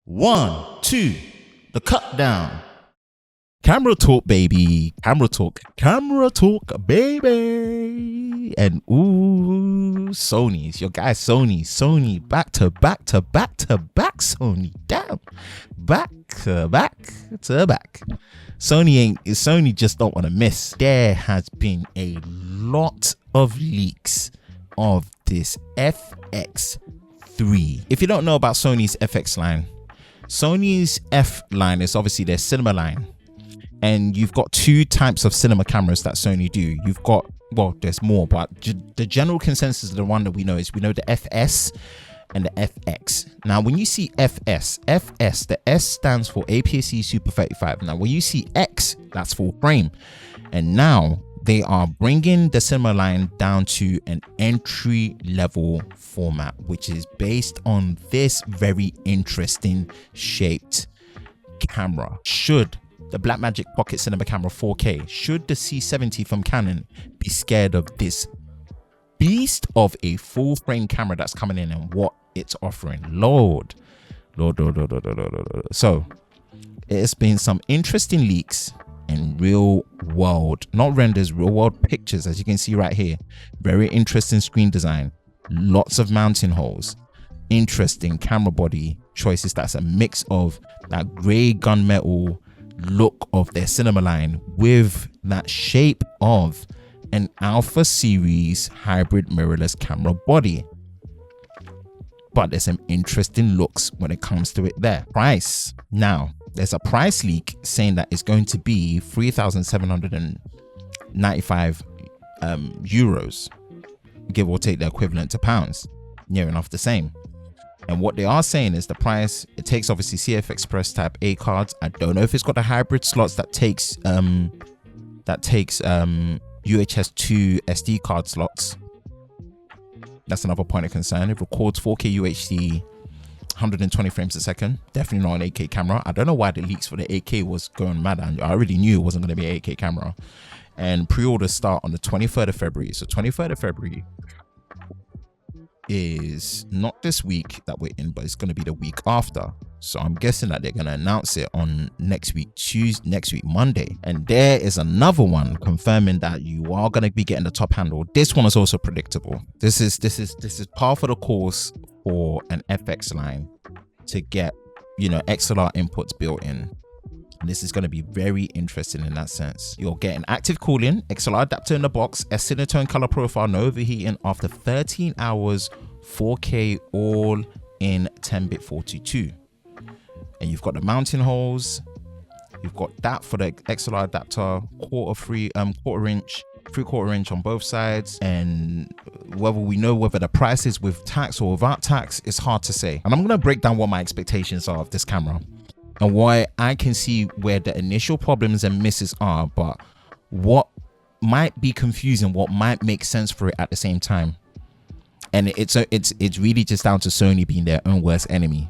1, 2, the cut down. Camera talk, baby. Camera talk, baby. And ooh, Sony's your guy, Sony, back to back, Sony. Damn, back to back. Sony just don't want to miss. There has been a lot of leaks of this FX3. If you don't know about Sony's FX line, Sony's F line is obviously their cinema line. And you've got two types of cinema cameras that Sony do. You've got, well, there's more, but the general consensus of the one that we know is the FS and the FX. Now, when you see FS, the S stands for APS-C Super 35. Now, when you see X, that's full frame. And now they are bringing the cinema line down to an entry level format, which is based on this very interesting shaped camera. Should the Blackmagic Pocket Cinema Camera 4K, should the C70 from Canon be scared of this beast of a full frame camera that's coming in and what it's offering? Lord. So it's been some interesting leaks and real world, not renders, real world pictures, as you can see right here. Very interesting screen design, lots of mounting holes, interesting camera body choices. That's a mix of that gray gunmetal look of their cinema line with that shape of an Alpha series hybrid mirrorless camera body. But there's some interesting looks when it comes to it there. Price. Now, there's a price leak saying that it's going to be 3,795 euros, give or take the equivalent to pounds, near enough the same. And what they are saying is the price, it takes obviously CF Express type A cards. I don't know if it's got the hybrid slots that takes UHS-II SD card slots. That's another point of concern. It records 4K UHD 120 frames a second. Definitely not an 8K camera. I don't know why the leaks for the 8K was going mad. I already knew it wasn't going to be an 8K camera. And pre-orders start on the 23rd of February. So 23rd of February is not this week that we're in, but it's going to be the week after. So I'm guessing that they're going to announce it on next week Monday. And there is another one confirming that you are going to be getting the top handle. This one is also predictable. This is par for the course for an FX line to get, you know, XLR inputs built in. And this is going to be very interesting in that sense. You're getting active cooling, XLR adapter in the box, a Cinetone color profile, no overheating after 13 hours, 4K all in 10-bit 42. And you've got the mounting holes. You've got that for the XLR adapter, quarter inch, 3/4 inch on both sides. And whether we know whether the price is with tax or without tax, it's hard to say. And I'm going to break down what my expectations are of this camera and why I can see where the initial problems and misses are, but what might be confusing, what might make sense for it at the same time. And it's really just down to Sony being their own worst enemy,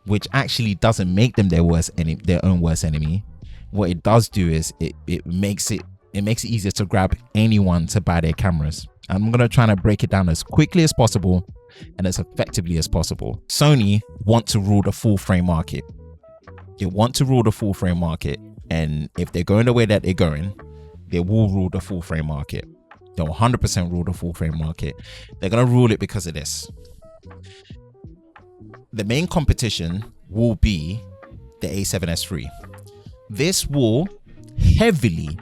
which actually doesn't make them their own worst enemy. What it does do is it makes it easier to grab anyone to buy their cameras. I'm gonna try to break it down as quickly as possible and as effectively as possible. Sony want to rule the full frame market. They want to rule the full frame market, and if they're going the way that they're going, they will rule the full frame market. They'll 100% rule the full frame market. They're going to rule it because of this. The main competition will be the A7S III. This will heavily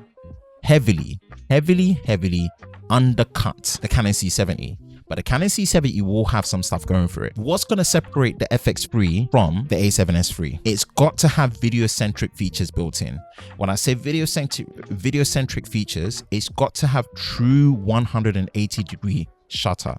undercut the Canon C70. But the Canon C70 will have some stuff going for it. What's going to separate the FX3 from the A7S III? It's got to have video-centric features built in. When I say video-centric features, it's got to have true 180-degree shutter.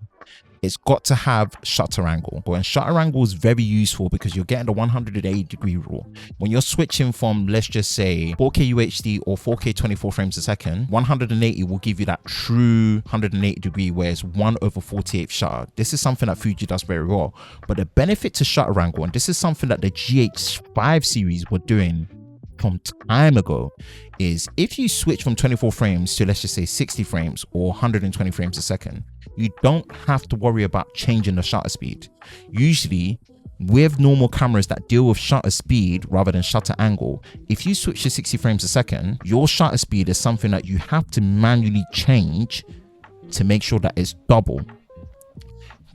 It's got to have shutter angle. And shutter angle is very useful because you're getting the 180-degree rule. When you're switching from, let's just say, 4K UHD or 4K 24 frames a second, 180 will give you that true 180-degree, whereas 1/48 shutter. This is something that Fuji does very well. But the benefit to shutter angle, and this is something that the GH5 series were doing from time ago, is if you switch from 24 frames to, let's just say, 60 frames or 120 frames a second, you don't have to worry about changing the shutter speed. Usually with normal cameras that deal with shutter speed rather than shutter angle, if you switch to 60 frames a second, your shutter speed is something that you have to manually change to make sure that it's double.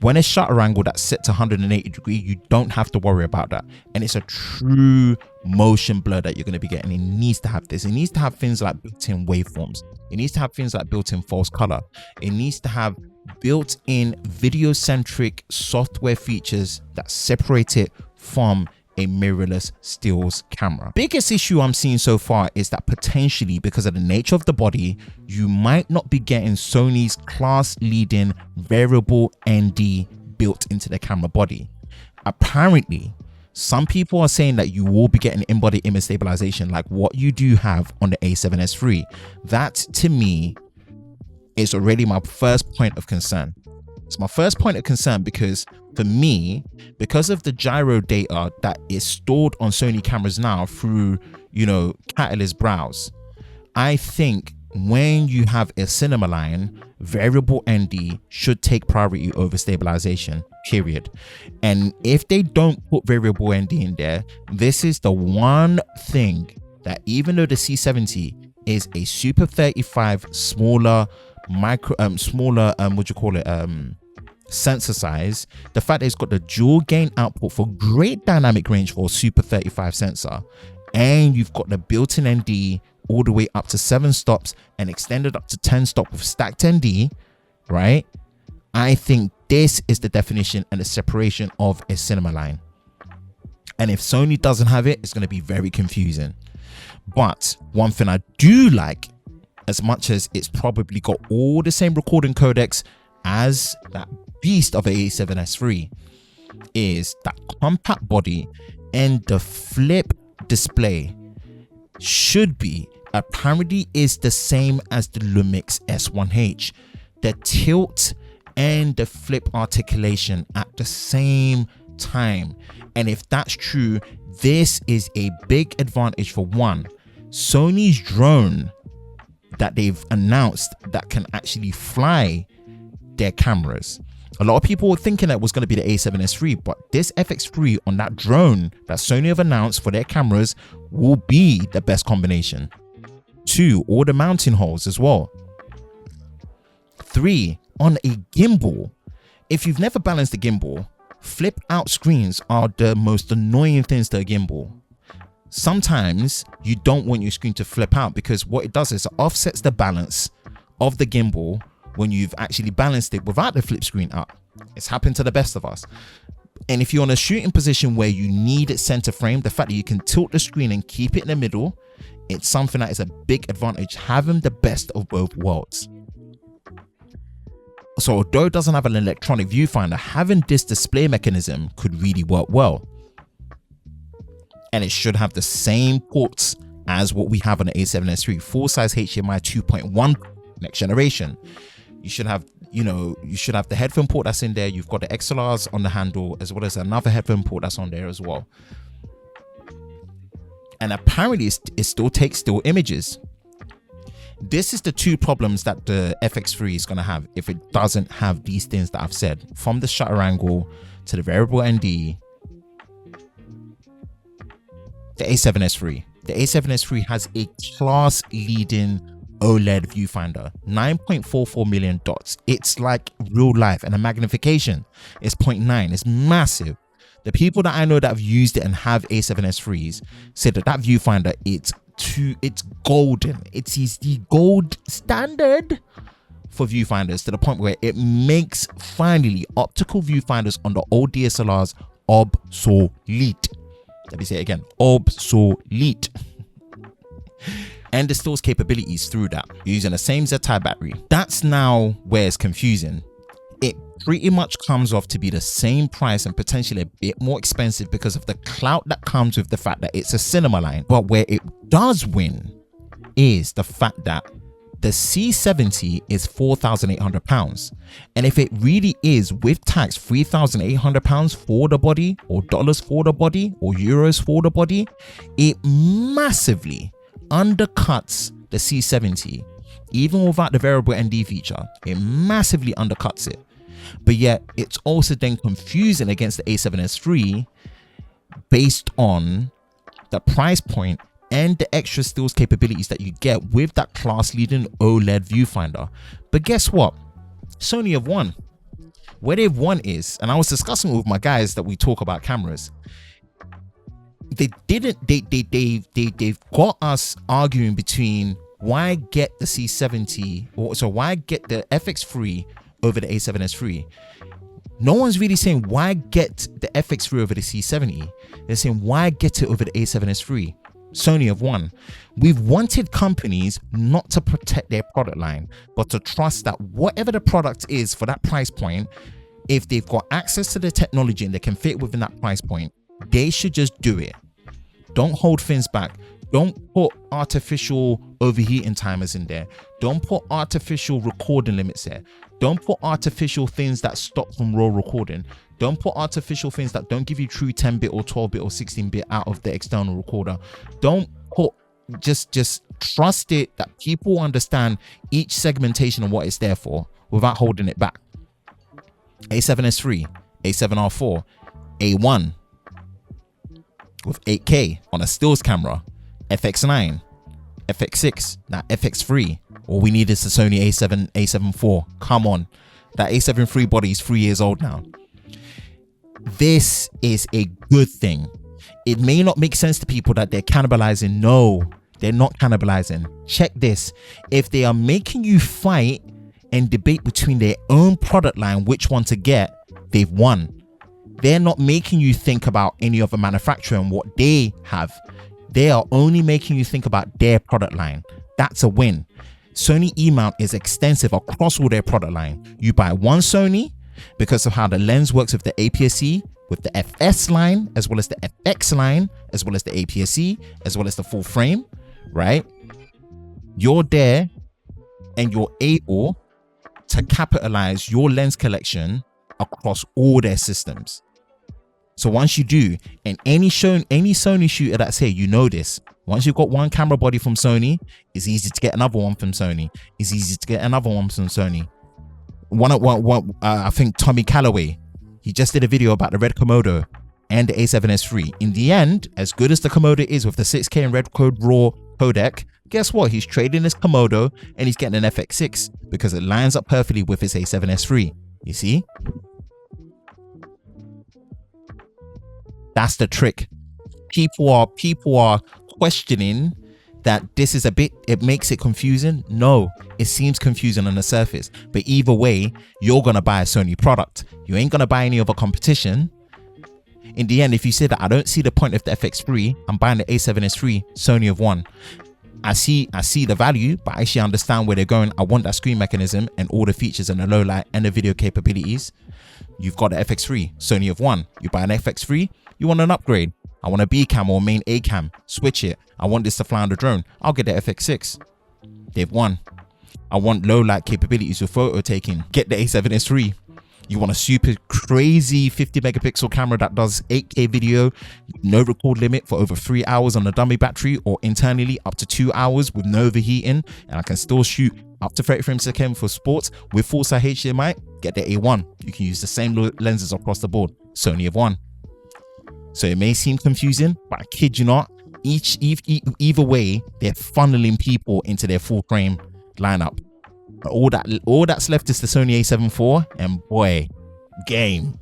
When it's shutter angle that's set to 180 degrees, you don't have to worry about that. And it's a true motion blur that you're going to be getting. It needs to have this. It needs to have things like built-in waveforms. It needs to have things like built-in false color. It needs to have built-in video-centric software features that separate it from a mirrorless stills camera. Biggest issue I'm seeing so far is that potentially, because of the nature of the body, you might not be getting Sony's class-leading variable ND built into the camera body. Apparently, some people are saying that you will be getting in-body image stabilization like what you do have on the A7S III. That, to me, is already my first point of concern. It's my first point of concern because for me, because of the gyro data that is stored on Sony cameras now through, Catalyst Browse, I think when you have a cinema line, variable ND should take priority over stabilization, period. And if they don't put variable ND in there, this is the one thing that, even though the C70 is a Super 35 smaller sensor size, the fact that it's got the dual gain output for great dynamic range for a Super 35 sensor, and you've got the built-in ND all the way up to 7 stops and extended up to 10 stops with stacked ND, right? I think this is the definition and the separation of a cinema line. And if Sony doesn't have it, it's going to be very confusing. But one thing I do like, as much as it's probably got all the same recording codecs as that beast of a A7S III, is that compact body and the flip display should be, apparently is the same as the Lumix S1H. The tilt and the flip articulation at the same time. And if that's true, this is a big advantage for one. Sony's drone that they've announced that can actually fly their cameras. A lot of people were thinking that it was going to be the A7S III, but this FX3 on that drone that Sony have announced for their cameras will be the best combination. 2, all the mounting holes as well. 3, on a gimbal. If you've never balanced a gimbal, flip out screens are the most annoying things to a gimbal. Sometimes you don't want your screen to flip out because what it does is it offsets the balance of the gimbal when you've actually balanced it without the flip screen up. It's happened to the best of us. And if you're in a shooting position where you need it center frame, the fact that you can tilt the screen and keep it in the middle, it's something that is a big advantage, having the best of both worlds. So although it doesn't have an electronic viewfinder, having this display mechanism could really work well. And it should have the same ports as what we have on the A7S III, full-size HDMI 2.1 next generation. You should have, the headphone port that's in there. You've got the XLRs on the handle, as well as another headphone port that's on there as well. And apparently it still takes still images. This is the 2 problems that the FX3 is going to have if it doesn't have these things that I've said, from the shutter angle to the variable ND. The A7S III. The A7S III has a class-leading OLED viewfinder, 9.44 million dots. It's like real life, and the magnification is 0.9. It's massive. The people that I know that have used it and have A7S IIIs said that viewfinder, it's golden. It is the gold standard for viewfinders, to the point where it makes finally optical viewfinders on the old DSLRs obsolete. Let me say it again, obsolete. And distills capabilities through that, using the same Z-type battery. That's now where it's confusing. It pretty much comes off to be the same price and potentially a bit more expensive because of the clout that comes with the fact that it's a cinema line. But where it does win is the fact that the C70 is £4,800. And if it really is with tax £3,800 for the body, or dollars for the body, or euros for the body, it massively undercuts the C70. Even without the variable ND feature, it massively undercuts it. but yet it's also then confusing against the A7S III based on the price point and the extra stills capabilities that you get with that class leading OLED viewfinder. But guess what? Sony have won. Where they've won is, and I was discussing with my guys that we talk about cameras, they've got us arguing between why get the C70, or so why get the FX3 over the A7S III. No one's really saying why get the FX3 over the C70. They're saying why get it over the A7S III. Sony have won. We've wanted companies not to protect their product line, but to trust that whatever the product is for that price point, if they've got access to the technology and they can fit within that price point, they should just do it. Don't hold things back. Don't put artificial overheating timers in there. Don't put artificial recording limits there. Don't put artificial things that stop from raw recording. Don't put artificial things that don't give you true 10-bit or 12-bit or 16-bit out of the external recorder. Don't put, just trust it that people understand each segmentation and what it's there for without holding it back. A7S III, A7R4, A1 with 8K on a stills camera, FX9, FX6, now FX3. All we need is the Sony A7, A7 IV. Come on, that A7 III body is 3 years old now. This is a good thing. It may not make sense to people that they're cannibalizing. No, they're not cannibalizing. Check this. If they are making you fight and debate between their own product line which one to get, they've won. They're not making you think about any other manufacturer and what they have. They are only making you think about their product line. That's a win. Sony E-mount is extensive across all their product line. You buy one Sony because of how the lens works with the APS-C, with the FS line, as well as the FX line, as well as the APS-C, as well as the full frame, right? You're there and you're able to capitalize your lens collection across all their systems. So once you do, and any Sony shooter that's here, you know this. Once you've got one camera body from Sony, it's easy to get another one from Sony. It's easy to get another one from Sony. I think Tommy Calloway, he just did a video about the Red Komodo and the A7S III. In the end, as good as the Komodo is with the 6K and Red Code RAW codec, guess what? He's trading his Komodo and he's getting an FX6 because it lines up perfectly with his A7S III. You see? That's the trick. People are questioning that this is it makes it confusing. No, it seems confusing on the surface, but either way, you're gonna buy a Sony product. You ain't gonna buy any other competition. In the end, if you say that I don't see the point of the FX3, I'm buying the A7S III, Sony have won. I see the value, but I actually understand where they're going. I want that screen mechanism and all the features and the low light and the video capabilities. You've got the FX3, Sony have won. You buy an FX3, you want an upgrade. I want a B cam or main A cam, switch it. I want this to fly on the drone. I'll get the FX6. They've won. I want low light capabilities with photo taking. Get the A7S III. You want a super crazy 50 megapixel camera that does 8K video, no record limit for over 3 hours on a dummy battery, or internally up to 2 hours with no overheating, and I can still shoot up to 30 frames a second for sports with full size HDMI. Get the A1. You can use the same lenses across the board. Sony have won. So it may seem confusing, but I kid you not, either way, they're funneling people into their full frame lineup. All that's left is the Sony A7 IV, and boy, game.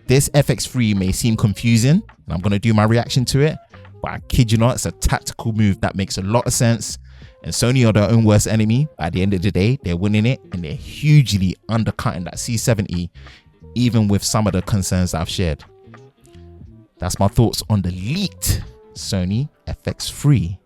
This FX3 may seem confusing, and I'm gonna do my reaction to it, but I kid you not, it's a tactical move that makes a lot of sense. And Sony are their own worst enemy. At the end of the day, they're winning it, and they're hugely undercutting that C70, even with some of the concerns that I've shared. That's my thoughts on the leaked Sony FX3.